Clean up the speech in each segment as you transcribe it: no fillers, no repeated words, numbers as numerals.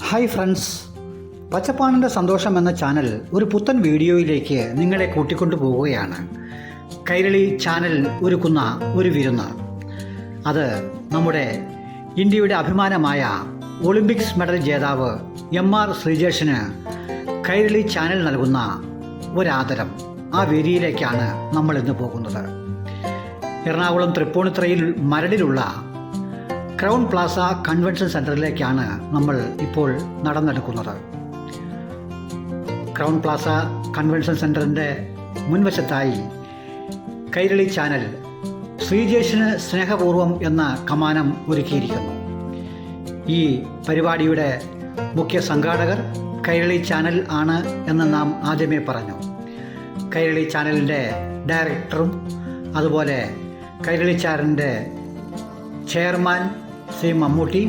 Hi friends, പച്ചപ്പാണിൻ്റെ സന്തോഷം എന്ന channel ഒരു പുത്തൻ വീഡിയോയിലേക്ക് നിങ്ങളെ കൂട്ടിക്കൊണ്ടു പോവുകയാണ്. കൈരളി ചാനൽ ഒരുക്കുന്ന ഒരു വിരുന്ന്. അത് നമ്മുടെ ഇന്ത്യയുടെ അഭിമാനമായ ഒളിമ്പിക്സ് മെഡൽ ജേതാവ് MR ശ്രീജേഷിന് കൈരളി ചാനൽ നൽകുന്ന ഒരാദരം. ആ വേദിയിലേക്കാണ് നമ്മൾ ഇന്ന് പോകുന്നത്. എറണാകുളം തൃപ്പൂണിത്തുറയിൽ മരടിലുള്ള ക്രൗൺ പ്ലാസ കൺവെൻഷൻ സെൻറ്ററിലേക്കാണ് നമ്മൾ ഇപ്പോൾ നടന്നെടുക്കുന്നത്. ക്രൗൺ പ്ലാസ കൺവെൻഷൻ സെൻറ്ററിൻ്റെ മുൻവശത്തായി കൈരളി ചാനൽ ശ്രീജേഷിന് സ്നേഹപൂർവം എന്ന കമാനം ഒരുക്കിയിരിക്കുന്നു. ഈ പരിപാടിയുടെ മുഖ്യ സംഘാടകർ കൈരളി ചാനൽ ആണ് എന്ന് നാം ആദ്യമേ പറഞ്ഞു. കൈരളി ചാനലിൻ്റെ ഡയറക്ടറും അതുപോലെ കൈരളി ചാനലിൻ്റെ ചെയർമാൻ ശ്രീ മമ്മൂട്ടി,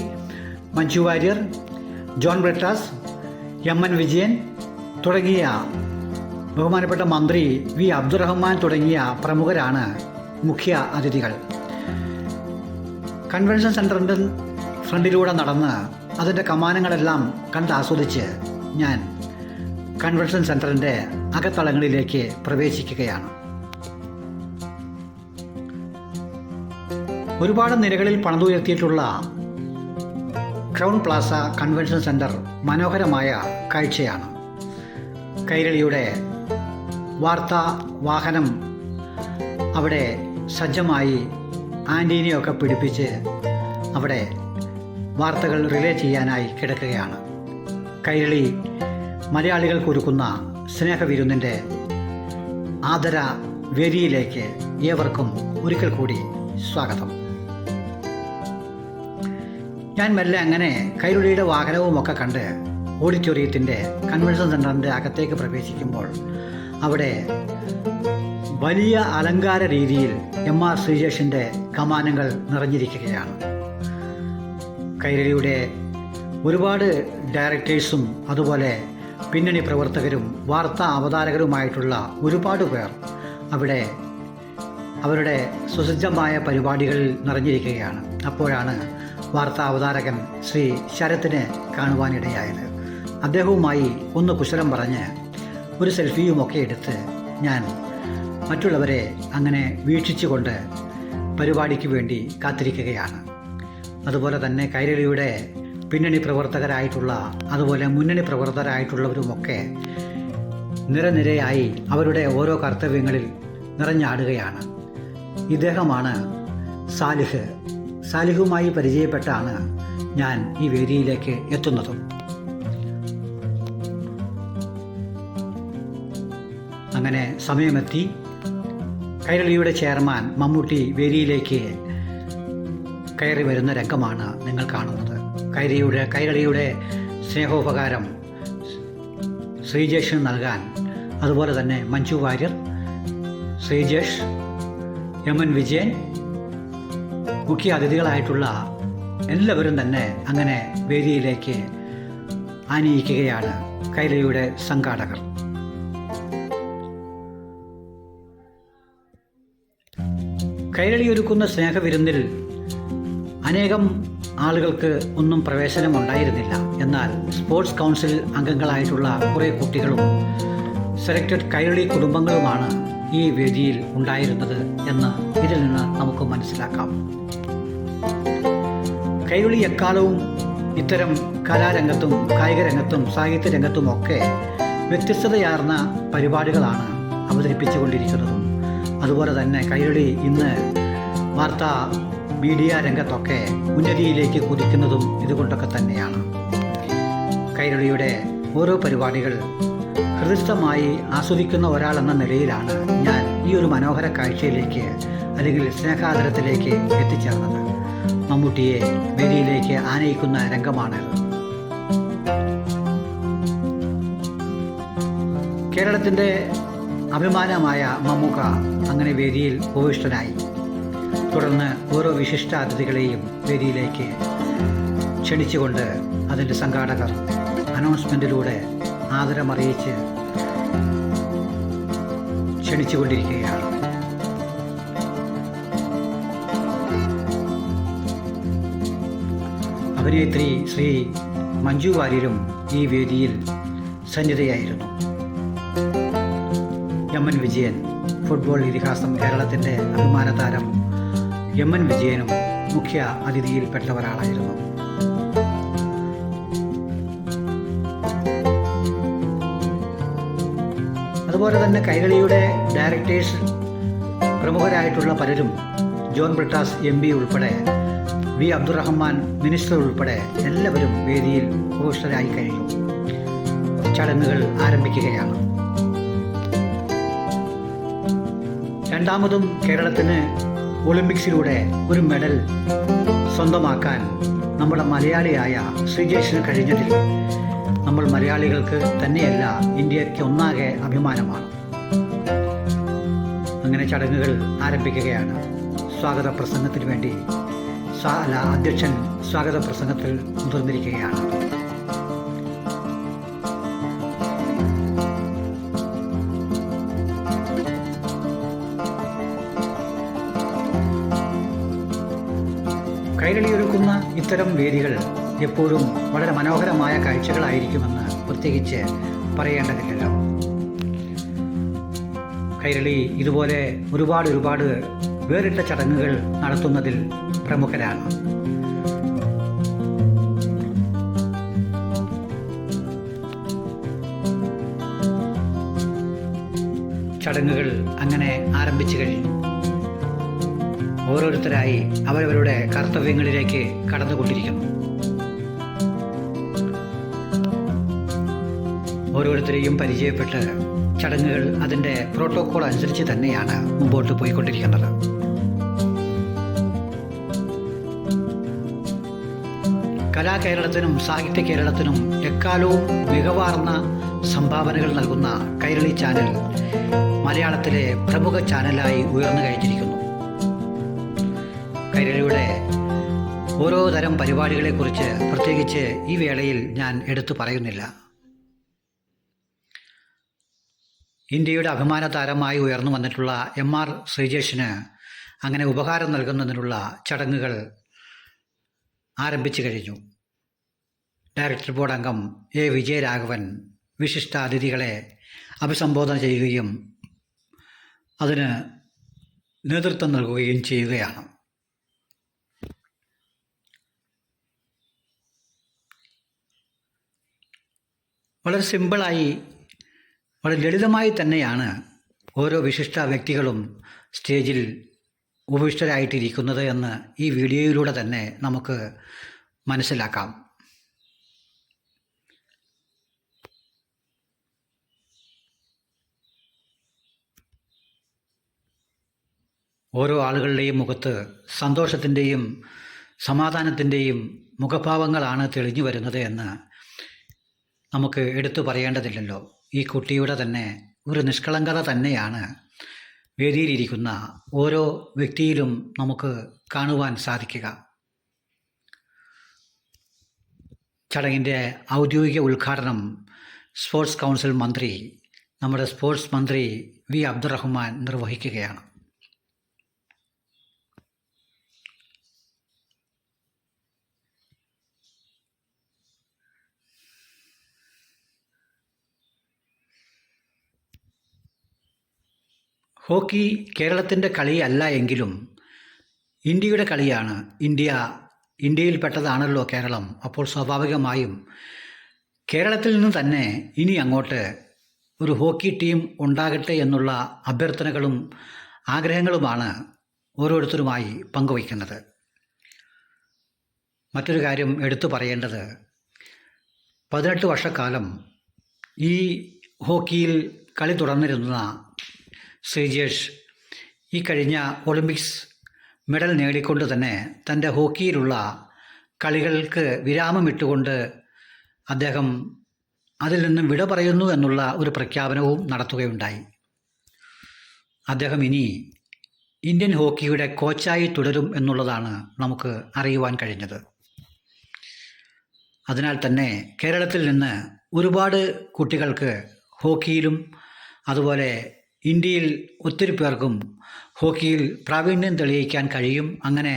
മഞ്ജു വാര്യർ, ജോൺ ബ്രിട്ടാസ്, MN വിജയൻ തുടങ്ങിയ ബഹുമാനപ്പെട്ട മന്ത്രി വി അബ്ദുറഹ്മാൻ തുടങ്ങിയ പ്രമുഖരാണ് മുഖ്യ അതിഥികൾ. കൺവെൻഷൻ സെൻറ്ററിൻ്റെ ഫ്രണ്ടിലൂടെ നടന്ന് അതിൻ്റെ കമാനങ്ങളെല്ലാം കണ്ടാസ്വദിച്ച് ഞാൻ കൺവെൻഷൻ സെൻറ്ററിൻ്റെ അകത്തളങ്ങളിലേക്ക് പ്രവേശിക്കുകയാണ്. ഒരുപാട് നിരകളിൽ പണിതുയർത്തിയിട്ടുള്ള ക്രൗൺ പ്ലാസ കൺവെൻഷൻ സെൻറ്റർ മനോഹരമായ കാഴ്ചയാണ്. കൈരളിയുടെ വാർത്താ വാഹനം അവിടെ സജ്ജമായി ആൻറ്റീനയൊക്കെ പിടിപ്പിച്ച് അവിടെ വാർത്തകൾ റിലേ ചെയ്യാനായി കിടക്കുകയാണ്. കൈരളി മലയാളികൾക്കൊരുക്കുന്ന സ്നേഹവിരുന്നിൻ്റെ ആദര വേദിയിലേക്ക് ഏവർക്കും ഒരിക്കൽ കൂടി സ്വാഗതം. ഞാൻ മെല്ലെ അങ്ങനെ കൈരളിയുടെ വാഹനവുമൊക്കെ കണ്ട് ഓഡിറ്റോറിയത്തിൻ്റെ കൺവെൻഷൻ സെൻറ്ററിൻ്റെ അകത്തേക്ക് പ്രവേശിക്കുമ്പോൾ അവിടെ വലിയ അലങ്കാര രീതിയിൽ MR ശ്രീജേഷിൻ്റെ കമാനങ്ങൾ നിറഞ്ഞിരിക്കുകയാണ്. കൈരളിയുടെ ഒരുപാട് ഡയറക്ടേഴ്സും അതുപോലെ പിന്നണി പ്രവർത്തകരും വാർത്താ അവതാരകരുമായിട്ടുള്ള ഒരുപാട് പേർ അവിടെ അവരുടെ സുസജ്ജമായ പരിപാടികളിൽ നിറഞ്ഞിരിക്കുകയാണ്. അപ്പോഴാണ് വാർത്താ അവതാരകൻ ശ്രീ ശരത്തിനെ കാണുവാനിടയായത്. അദ്ദേഹവുമായി ഒന്ന് കുശലം പറഞ്ഞ് ഒരു സെൽഫിയുമൊക്കെ എടുത്ത് ഞാൻ മറ്റുള്ളവരെ അങ്ങനെ വീക്ഷിച്ചുകൊണ്ട് പരിപാടിക്ക് വേണ്ടി കാത്തിരിക്കുകയാണ്. അതുപോലെ തന്നെ കൈരളിയുടെ പിന്നണി പ്രവർത്തകരായിട്ടുള്ള അതുപോലെ മുന്നണി പ്രവർത്തകരായിട്ടുള്ളവരുമൊക്കെ നിരനിരയായി അവരുടെ ഓരോ കർത്തവ്യങ്ങളിൽ നിറഞ്ഞാടുകയാണ്. ഇദ്ദേഹമാണ് സാലിഹ്. സാലിഹുമായി പരിചയപ്പെട്ടാണ് ഞാൻ ഈ വേദിയിലേക്ക് എത്തുന്നതും. അങ്ങനെ സമയമെത്തി. കൈരളിയുടെ ചെയർമാൻ മമ്മൂട്ടി വേദിയിലേക്ക് കയറി വരുന്ന രംഗമാണ് നിങ്ങൾ കാണുന്നത്. കൈരളിയുടെ സ്നേഹോപകാരം ശ്രീജേഷിന് നൽകാൻ അതുപോലെ തന്നെ മഞ്ജു വാര്യർ, ശ്രീജേഷ്, MN വിജയൻ, മുഖ്യ അതിഥികളായിട്ടുള്ള എല്ലാവരും തന്നെ അങ്ങനെ വേദിയിലേക്ക് ആനയിക്കുകയാണ് കൈരളിയുടെ സംഘാടകർ. കൈരളി ഒരുക്കുന്ന സ്നേഹവിരുന്നിൽ അനേകം ആളുകൾക്ക് ഒന്നും പ്രവേശനമുണ്ടായിരുന്നില്ല. എന്നാൽ സ്പോർട്സ് കൗൺസിൽ അംഗങ്ങളായിട്ടുള്ള കുറേ കുട്ടികളും സെലക്റ്റഡ് കൈരളി കുടുംബങ്ങളുമാണ് ഈ വേദിയിൽ ഉണ്ടായിരുന്നത് എന്ന് ഇതിൽ നിന്ന് നമുക്ക് മനസ്സിലാക്കാം. കൈരളി എക്കാലവും ഇത്തരം കലാരംഗത്തും കായിക രംഗത്തും സാഹിത്യ രംഗത്തുമൊക്കെ വ്യത്യസ്തതയാർന്ന പരിപാടികളാണ് അവതരിപ്പിച്ചുകൊണ്ടിരിക്കുന്നതും അതുപോലെ തന്നെ കൈരളി ഇന്ന് വാർത്താ മീഡിയ രംഗത്തൊക്കെ ഉന്നതിയിലേക്ക് കുതിക്കുന്നതും ഇതുകൊണ്ടൊക്കെ തന്നെയാണ്. കൈരളിയുടെ ഓരോ പരിപാടികൾ ഹൃദയസ്ഥമായി ആസ്വദിക്കുന്ന ഒരാളെന്ന നിലയിലാണ് ഞാൻ ഈ ഒരു മനോഹര കാഴ്ചയിലേക്ക് അല്ലെങ്കിൽ സ്നേഹാദരത്തിലേക്ക് എത്തിച്ചേർന്നത്. മമ്മൂട്ടിയെ വേദിയിലേക്ക് ആനയിക്കുന്ന രംഗമാണിത്. കേരളത്തിൻ്റെ അഭിമാനമായ മമ്മൂക്ക അങ്ങനെ വേദിയിൽ ഉപവിഷ്ടനായി. തുടർന്ന് ഓരോ വിശിഷ്ട അതിഥികളെയും വേദിയിലേക്ക് ക്ഷണിച്ചുകൊണ്ട് അതിൻ്റെ സംഘാടകർ അനൗൺസ്മെൻറ്റിലൂടെ ആദരമറിയിച്ച് ക്ഷണിച്ചുകൊണ്ടിരിക്കുകയാണ്. അഭിനേത്രി ശ്രീ മഞ്ജു വാര്യരും ഈ വേദിയിൽ സന്നിധയായിരുന്നു. എം.എൻ. വിജയൻ, ഫുട്ബോൾ ഇതിഹാസം കേരളത്തിൻ്റെ അഭിമാന താരം എം.എൻ. വിജയനും മുഖ്യ അതിഥിയിൽപ്പെട്ട ഒരാളായിരുന്നു. അതുപോലെ തന്നെ കൈരളിയുടെ ഡയറക്ടേഴ്സ് പ്രമുഖരായിട്ടുള്ള പലരും, ജോൺ ബ്രിട്ടാസ് MP ഉൾപ്പെടെ, വി അബ്ദുറഹ്മാൻ മിനിസ്റ്റർ ഉൾപ്പെടെ എല്ലാവരും വേദിയിൽ ഉപവിഷ്ടരായി കഴിഞ്ഞു. ചടങ്ങുകൾ ആരംഭിക്കുകയാണ്. രണ്ടാമതും കേരളത്തിന് ഒളിമ്പിക്സിലൂടെ ഒരു മെഡൽ സ്വന്തമാക്കാൻ നമ്മുടെ മലയാളിയായ ശ്രീജേഷിന് കഴിഞ്ഞതിൽ നമ്മൾ മലയാളികൾക്ക് തന്നെയല്ല, ഇന്ത്യയ്ക്ക് ഒന്നാകെ അഭിമാനമാണ്. അങ്ങനെ ചടങ്ങുകൾ ആരംഭിക്കുകയാണ്. സ്വാഗത പ്രസംഗത്തിന് വേണ്ടി അധ്യക്ഷൻ സ്വാഗത പ്രസംഗത്തിൽ മുതിർന്നിരിക്കുകയാണ്. കൈരളി ഒരുക്കുന്ന ഇത്തരം വേദികൾ എപ്പോഴും വളരെ മനോഹരമായ കാഴ്ചകളായിരിക്കുമെന്ന് പ്രത്യേകിച്ച് പറയേണ്ടതില്ലല്ലോ. കൈരളി ഇതുപോലെ ഒരുപാട് വേറിട്ട ചടങ്ങുകൾ നടത്തുന്നതിൽ പ്രമുഖരാണ്. ചടങ്ങുകൾ അങ്ങനെ ആരംഭിച്ചു കഴിഞ്ഞു. ഓരോരുത്തരായി അവരവരുടെ കർത്തവ്യങ്ങളിലേക്ക് കടന്നുകൊണ്ടിരിക്കുന്നു. ഓരോരുത്തരെയും പരിചയപ്പെട്ട് ചടങ്ങുകൾ അതിൻ്റെ പ്രോട്ടോകോൾ അനുസരിച്ച് തന്നെയാണ് മുമ്പോട്ട് പോയിക്കൊണ്ടിരിക്കുന്നത്. കലാകേരളത്തിനും സാഹിത്യ കേരളത്തിനും എക്കാലവും മികവാർന്ന സംഭാവനകൾ നൽകുന്ന കൈരളി ചാനൽ മലയാളത്തിലെ പ്രമുഖ ചാനലായി ഉയർന്നു കഴിഞ്ഞിരിക്കുന്നു. കൈരളിയുടെ ഓരോ തരം പരിപാടികളെക്കുറിച്ച് പ്രത്യേകിച്ച് ഈ വേളയിൽ ഞാൻ എടുത്തു പറയുന്നില്ല. ഇന്ത്യയുടെ അഭിമാന താരമായി ഉയർന്നു വന്നിട്ടുള്ള M.R. ശ്രീജേഷിന് അങ്ങനെ ഉപഹാരം നൽകുന്നതിനുള്ള ചടങ്ങുകൾ ആരംഭിച്ചു കഴിഞ്ഞു. ഡയറക്ടർ ബോർഡ് അംഗം A. വിജയരാഘവൻ വിശിഷ്ട അതിഥികളെ അഭിസംബോധന ചെയ്യുകയും അതിന് നേതൃത്വം നൽകുകയും ചെയ്യുകയാണ്. വളരെ സിമ്പിളായി, വളരെ ലളിതമായി തന്നെയാണ് ഓരോ വിശിഷ്ട വ്യക്തികളും സ്റ്റേജിൽ ഉപവിഷ്ടരായിട്ടിരിക്കുന്നത് എന്ന് ഈ വീഡിയോയിലൂടെ തന്നെ നമുക്ക് മനസ്സിലാക്കാം. ഓരോ ആളുകളുടെയും മുഖത്ത് സന്തോഷത്തിൻ്റെയും സമാധാനത്തിൻ്റെയും മുഖഭാവങ്ങളാണ് തെളിഞ്ഞു വരുന്നത് എന്ന് നമുക്ക് എടുത്തു പറയേണ്ടതില്ലല്ലോ. ഈ കുട്ടിയുടെ തന്നെ ഒരു നിഷ്കളങ്കത തന്നെയാണ് വേദിയിലിരിക്കുന്ന ഓരോ വ്യക്തിയിലും നമുക്ക് കാണുവാൻ സാധിക്കുക. ചടങ്ങിൻ്റെ ഔദ്യോഗിക ഉദ്ഘാടനം സ്പോർട്സ് കൗൺസിൽ മന്ത്രി, നമ്മുടെ സ്പോർട്സ് മന്ത്രി വി അബ്ദുറഹ്മാൻ നിർവഹിക്കുകയാണ്. ഹോക്കി കേരളത്തിൻ്റെ കളിയല്ല എങ്കിലും ഇന്ത്യയുടെ കളിയാണ്. ഇന്ത്യയിൽപ്പെട്ടതാണല്ലോ കേരളം. അപ്പോൾ സ്വാഭാവികമായും കേരളത്തിൽ നിന്ന് തന്നെ ഇനി അങ്ങോട്ട് ഒരു ഹോക്കി ടീം ഉണ്ടാകട്ടെ എന്നുള്ള അഭ്യർത്ഥനകളും ആഗ്രഹങ്ങളുമാണ് ഓരോരുത്തരുമായി പങ്കുവയ്ക്കുന്നത്. മറ്റൊരു കാര്യം എടുത്തു പറയേണ്ടത്, 18 വർഷക്കാലം ഈ ഹോക്കിയിൽ കളി തുടർന്നിരുന്ന ശ്രീജേഷ് ഈ കഴിഞ്ഞ ഒളിമ്പിക്സ് മെഡൽ നേടിക്കൊണ്ട് തന്നെ തൻ്റെ ഹോക്കിയിലുള്ള കളികൾക്ക് വിരാമമിട്ടുകൊണ്ട് അദ്ദേഹം അതിൽ നിന്നും വിട പറയുന്നു എന്നുള്ള ഒരു പ്രഖ്യാപനവും നടത്തുകയുണ്ടായി. അദ്ദേഹം ഇനി ഇന്ത്യൻ ഹോക്കിയുടെ കോച്ചായി തുടരും എന്നുള്ളതാണ് നമുക്ക് അറിയുവാൻ കഴിഞ്ഞത്. അതിനാൽ തന്നെ കേരളത്തിൽ നിന്ന് ഒരുപാട് കുട്ടികൾക്ക് ഹോക്കിയിലും അതുപോലെ ഇന്ത്യയിൽ ഒത്തിരി പേർക്കും ഹോക്കിയിൽ പ്രാവീണ്യം തെളിയിക്കാൻ കഴിയും. അങ്ങനെ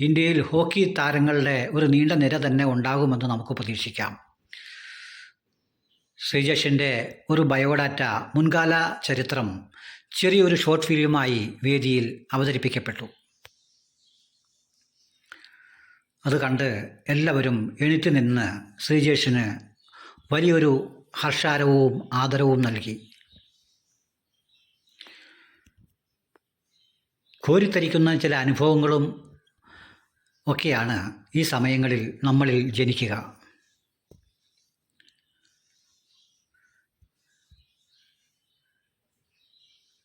ഇന്ത്യയിൽ ഹോക്കി താരങ്ങളുടെ ഒരു നീണ്ട നിര തന്നെ ഉണ്ടാകുമെന്ന് നമുക്ക് പ്രതീക്ഷിക്കാം. ശ്രീജേഷിൻ്റെ ഒരു ബയോഡാറ്റ മുൻകാല ചരിത്രം ചെറിയൊരു ഷോർട്ട് ഫിലിമായി വേദിയിൽ അവതരിപ്പിക്കപ്പെട്ടു. അത് കണ്ട് എല്ലാവരും എഴുന്നേറ്റ് നിന്ന് ശ്രീജേഷിന് വലിയൊരു ഹർഷാരവവും ആദരവും നൽകി. കോരിത്തരിക്കുന്ന ചില അനുഭവങ്ങളും ഒക്കെയാണ് ഈ സമയങ്ങളിൽ നമ്മളിൽ ജനിക്കുക.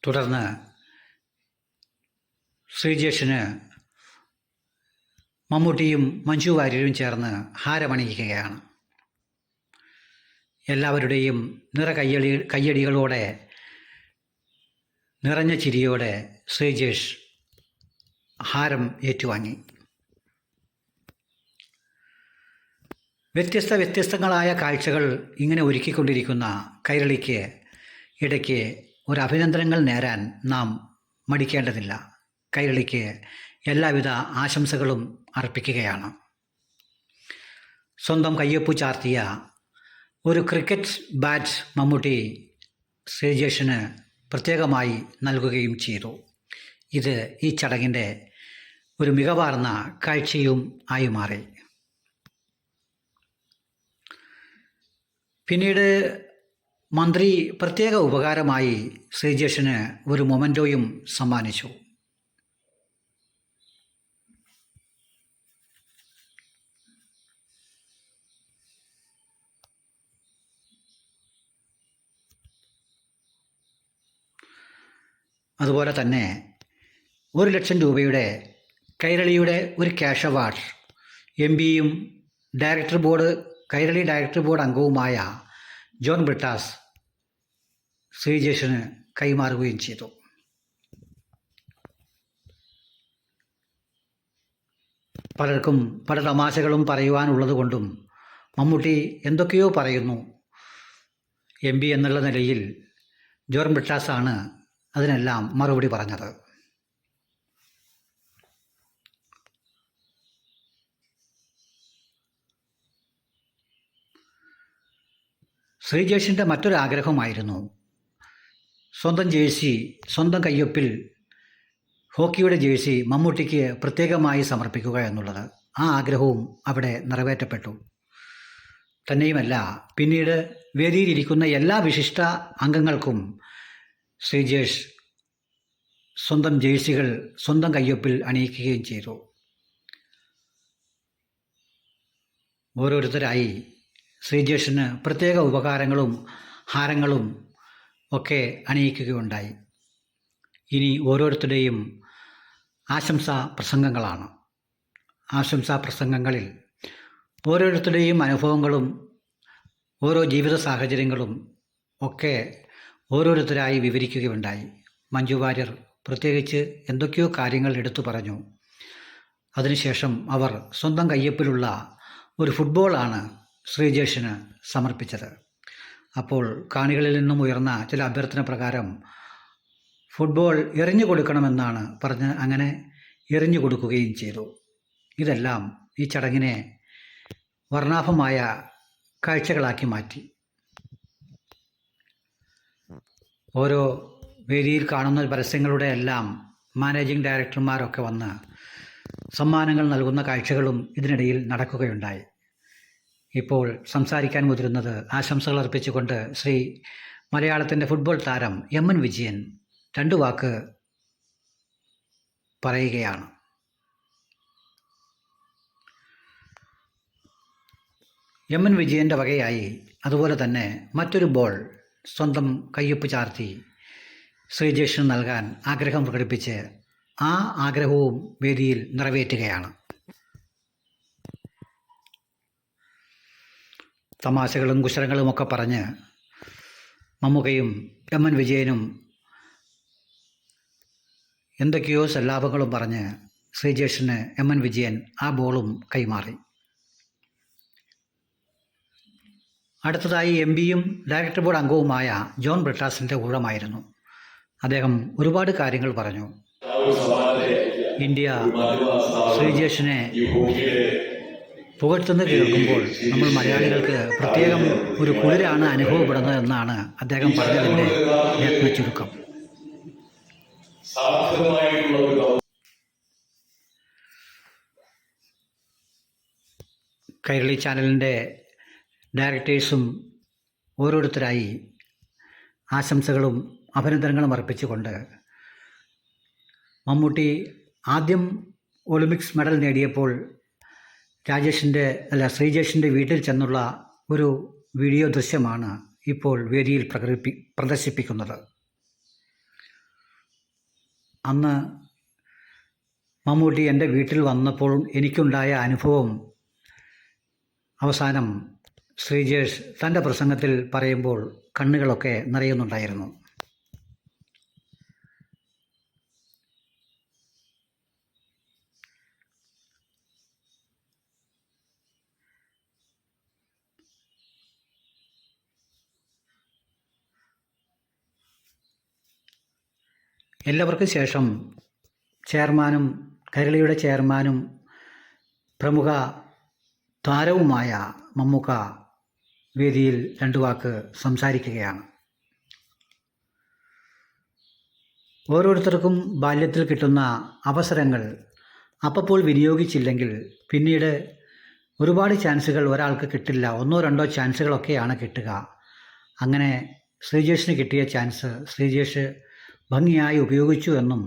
തുടർന്ന് ശ്രീജേഷിന് മമ്മൂട്ടിയും മഞ്ജു വാര്യരും ചേർന്ന് ഹാരമണിയിക്കുകയാണ്. എല്ലാവരുടെയും കയ്യടികളോടെ നിറഞ്ഞ ചിരിയോടെ ശ്രീജേഷ് ഹാരം ഏറ്റുവാങ്ങി. വ്യത്യസ്തങ്ങളായ കാഴ്ചകൾ ഇങ്ങനെ ഒരുക്കിക്കൊണ്ടിരിക്കുന്ന കൈരളിക്ക് ഇടയ്ക്ക് ഒരു അഭിനന്ദനങ്ങൾ നേരാൻ നാം മടിക്കേണ്ടതില്ല. കൈരളിക്ക് എല്ലാവിധ ആശംസകളും അർപ്പിക്കുകയാണ്. സ്വന്തം കയ്യൊപ്പു ചാർത്തിയ ഒരു ക്രിക്കറ്റ് ബാറ്റ് മമ്മൂട്ടി ശ്രീജേഷിന് പ്രത്യേകമായി നൽകുകയും ചെയ്തു. ഇത് ഈ ചടങ്ങിൻ്റെ ഒരു മികവാർന്ന കാഴ്ചയും ആയി മാറി. പിന്നീട് മന്ത്രി പ്രത്യേക ഉപകാരമായി ശ്രീജേഷിന് ഒരു മൊമെൻറ്റോയും സമ്മാനിച്ചു. അതുപോലെ തന്നെ 1,00,000 രൂപയുടെ കൈരളിയുടെ ഒരു ക്യാഷ് അവാർഡ് എം.പിയും കൈരളി ഡയറക്ടർ ബോർഡ് അംഗവുമായ ജോൺ ബ്രിട്ടാസ് ശ്രീജേഷിന് കൈമാറുകയും ചെയ്തു. പലർക്കും പല തമാശകളും പറയുവാനുള്ളത് കൊണ്ടും മമ്മൂട്ടി എന്തൊക്കെയോ പറയുന്നു. എം.പി എന്നുള്ള നിലയിൽ ജോൺ ബ്രിട്ടാസാണ് അതിനെല്ലാം മറുപടി പറഞ്ഞത്. ശ്രീജേഷിൻ്റെ മറ്റൊരാഗ്രഹമായിരുന്നു സ്വന്തം ജേഴ്സി, സ്വന്തം കയ്യൊപ്പിൽ ഹോക്കിയുടെ ജേഴ്സി മമ്മൂട്ടിക്ക് പ്രത്യേകമായി സമർപ്പിക്കുക എന്നുള്ളത്. ആ ആഗ്രഹവും അവിടെ നിറവേറ്റപ്പെട്ടു. തന്നെയുമല്ല, പിന്നീട് വേദിയിലിരിക്കുന്ന എല്ലാ വിശിഷ്ട അംഗങ്ങൾക്കും ശ്രീജേഷ് സ്വന്തം ജേഴ്സികൾ സ്വന്തം കയ്യൊപ്പിൽ അണിയിക്കുകയും ചെയ്തു. ഓരോരുത്തരായി ശ്രീജേഷിന് പ്രത്യേക ഉപകാരങ്ങളും ഹാരങ്ങളും ഒക്കെ അണിയിക്കുകയുണ്ടായി. ഇനി ഓരോരുത്തരുടെയും ആശംസാ പ്രസംഗങ്ങളാണ്. ആശംസാ പ്രസംഗങ്ങളിൽ ഓരോരുത്തരുടെയും അനുഭവങ്ങളും ഓരോ ജീവിത സാഹചര്യങ്ങളും ഒക്കെ ഓരോരുത്തരായി വിവരിക്കുകയുണ്ടായി. മഞ്ജു വാര്യർ പ്രത്യേകിച്ച് എന്തൊക്കെയോ കാര്യങ്ങൾ എടുത്തു പറഞ്ഞു. അതിനുശേഷം അവർ സ്വന്തം കയ്യൊപ്പിലുള്ള ഒരു ഫുട്ബോളാണ് ശ്രീജേഷിന് സമർപ്പിച്ചത്. അപ്പോൾ കാണികളിൽ നിന്നും ഉയർന്ന ചില അഭ്യർത്ഥന പ്രകാരം ഫുട്ബോൾ എറിഞ്ഞു കൊടുക്കണമെന്നാണ് പറഞ്ഞ് അങ്ങനെ എറിഞ്ഞു കൊടുക്കുകയും ചെയ്തു. ഇതെല്ലാം ഈ ചടങ്ങിനെ വർണ്ണാഭമായ കാഴ്ചകളാക്കി മാറ്റി. ഓരോ വേദിയിൽ കാണുന്ന പരസ്യങ്ങളുടെ എല്ലാം മാനേജിംഗ് ഡയറക്ടർമാരൊക്കെ വന്ന് സമ്മാനങ്ങൾ നൽകുന്ന കാഴ്ചകളും ഇതിനിടയിൽ നടക്കുകയുണ്ടായി. ഇപ്പോൾ സംസാരിക്കാൻ മുതിരുന്നത് ആശംസകൾ അർപ്പിച്ചുകൊണ്ട് മലയാളത്തിൻ്റെ ഫുട്ബോൾ താരം എം.എൻ. വിജയൻ 2 വാക്ക് പറയുകയാണ്. എം.എൻ. വിജയൻ്റെ വകയായി അതുപോലെ തന്നെ മറ്റൊരു ബോൾ സ്വന്തം കയ്യൊപ്പ് ചാർത്തി ശ്രീജേഷിന് നൽകാൻ ആഗ്രഹം പ്രകടിപ്പിച്ച് ആ ആഗ്രഹവും വേദിയിൽ നിറവേറ്റുകയാണ്. തമാശകളും കുശലങ്ങളുമൊക്കെ പറഞ്ഞ് മമ്മൂക്കയും എം.എൻ. വിജയനും എന്തൊക്കെയോ സല്ലാപങ്ങളും പറഞ്ഞ് ശ്രീജേഷിന് എം.എൻ. വിജയൻ ആ ബോളും കൈമാറി. അടുത്തതായി എം.പിയും ഡയറക്ടർ ബോർഡ് അംഗവുമായ ജോൺ ബ്രിട്ടാസിൻ്റെ ഊഴമായിരുന്നു. അദ്ദേഹം ഒരുപാട് കാര്യങ്ങൾ പറഞ്ഞു. ഇന്ത്യ ശ്രീജേഷിനെ പുകഴ്ത്തുന്നത് കേൾക്കുമ്പോൾ നമ്മൾ മലയാളികൾക്ക് പ്രത്യേകം ഒരു കുളിരാണ് അനുഭവപ്പെടുന്നത് എന്നാണ് അദ്ദേഹം പറഞ്ഞതിൻ്റെ രത്ന ചുരുക്കം. കൈരളി ചാനലിൻ്റെ ഡയറക്ടേഴ്സും ഓരോരുത്തരായി ആശംസകളും അഭിനന്ദനങ്ങളും അർപ്പിച്ചുകൊണ്ട് മമ്മൂട്ടി ആദ്യം ഒളിമ്പിക്സ് മെഡൽ നേടിയപ്പോൾ ശ്രീജേഷിൻ്റെ വീട്ടിൽ ചെന്നുള്ള ഒരു വീഡിയോ ദൃശ്യമാണ് ഇപ്പോൾ വേദിയിൽ പ്രദർശിപ്പിക്കുന്നത്. അന്ന് മമ്മൂട്ടി എൻ്റെ വീട്ടിൽ വന്നപ്പോൾ എനിക്കുണ്ടായ അനുഭവം അവസാനം ശ്രീജേഷ് തൻ്റെ പ്രസംഗത്തിൽ പറയുമ്പോൾ കണ്ണുകളൊക്കെ നിറയുന്നുണ്ടായിരുന്നു. എല്ലാവർക്കും ശേഷം കൈരളിയുടെ ചെയർമാനും പ്രമുഖ താരവുമായ മമ്മൂക്ക വേദിയിൽ രണ്ടു വാക്ക് സംസാരിക്കുകയാണ്. ഓരോരുത്തർക്കും ബാല്യത്തിൽ കിട്ടുന്ന അവസരങ്ങൾ അപ്പോൾ വിനിയോഗിച്ചില്ലെങ്കിൽ പിന്നീട് ഒരുപാട് ചാൻസുകൾ ഒരാൾക്ക് കിട്ടില്ല. 1-2 ചാൻസുകളൊക്കെയാണ് കിട്ടുക. അങ്ങനെ ശ്രീജേഷിന് കിട്ടിയ ചാൻസ് ശ്രീജേഷ് ഭംഗിയായി ഉപയോഗിച്ചു എന്നും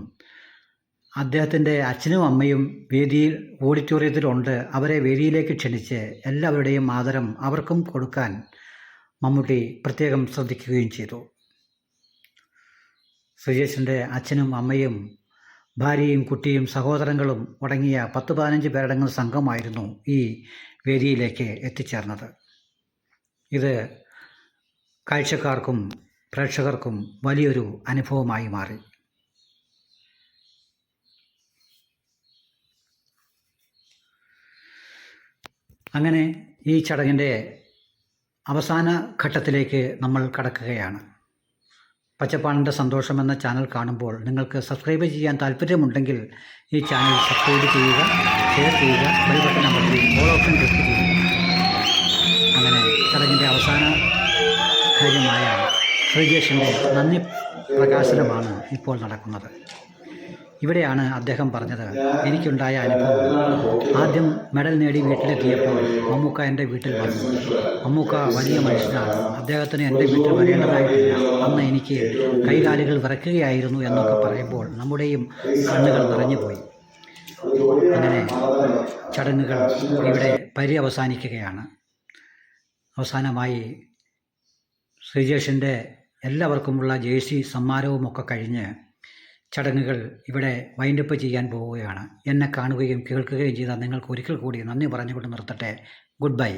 അദ്ദേഹത്തിൻ്റെ അച്ഛനും അമ്മയും ഓഡിറ്റോറിയത്തിലുണ്ട്, അവരെ വേദിയിലേക്ക് ക്ഷണിച്ച് എല്ലാവരുടെയും ആദരം അവർക്കും കൊടുക്കാൻ മമ്മൂട്ടി പ്രത്യേകം ശ്രദ്ധിക്കുകയും ചെയ്തു. ശ്രീജേഷിൻ്റെ അച്ഛനും അമ്മയും ഭാര്യയും കുട്ടിയും സഹോദരങ്ങളും അടങ്ങിയ 10-15 പേരടങ്ങുന്ന സംഘമായിരുന്നു ഈ വേദിയിലേക്ക് എത്തിച്ചേർന്നത്. ഇത് കാഴ്ചക്കാർക്കും പ്രേക്ഷകർക്കും വലിയൊരു അനുഭവമായി മാറി. അങ്ങനെ ഈ ചടങ്ങിൻ്റെ അവസാന ഘട്ടത്തിലേക്ക് നമ്മൾ കടക്കുകയാണ്. പച്ചപ്പാണിൻ്റെ സന്തോഷം എന്ന ചാനൽ കാണുമ്പോൾ നിങ്ങൾക്ക് സബ്സ്ക്രൈബ് ചെയ്യാൻ താല്പര്യമുണ്ടെങ്കിൽ ഈ ചാനൽ സബ്സ്ക്രൈബ് ചെയ്യുക, ഷെയർ ചെയ്യുക, ബെൽ ബട്ടൺ അമർത്തി ഓൾ ഓപ്ഷൻ ക്ലിക്ക് ചെയ്യുക. അങ്ങനെ ചടങ്ങിൻ്റെ അവസാന കാര്യമായ ശ്രീജേഷിൻ്റെ നന്ദി പ്രകാശനമാണ് ഇപ്പോൾ നടക്കുന്നത്. ഇവിടെയാണ് അദ്ദേഹം പറഞ്ഞത്, എനിക്കുണ്ടായ അനുഭവം ആദ്യം മെഡൽ നേടി വീട്ടിലെത്തിയപ്പോൾ മമ്മൂക്ക എൻ്റെ വീട്ടിൽ വന്നു. മമ്മൂക്ക വലിയ മനുഷ്യനാണ്, അദ്ദേഹത്തിന് എൻ്റെ വീട്ടിൽ വരേണ്ടതായിട്ടില്ല, അന്ന് എനിക്ക് കൈകാലുകൾ വിറയ്ക്കുകയായിരുന്നു എന്നൊക്കെ പറയുമ്പോൾ നമ്മുടെയും കണ്ണുകൾ നിറഞ്ഞുപോയി. അങ്ങനെ ചടങ്ങുകൾ ഇവിടെ പര്യവസാനിക്കുകയാണ്. അവസാനമായി ശ്രീജേഷിൻ്റെ എല്ലാവർക്കുമുള്ള ജേഴ്സി സമ്മാനവുമൊക്കെ കഴിഞ്ഞ് ചടങ്ങുകൾ ഇവിടെ വൈൻഡപ്പ് ചെയ്യാൻ പോവുകയാണ്. എന്നെ കാണുകയും കേൾക്കുകയും ചെയ്ത നിങ്ങൾക്ക് ഒരിക്കൽ കൂടി നന്ദി പറഞ്ഞുകൊണ്ട് നിർത്തട്ടെ. Good bye.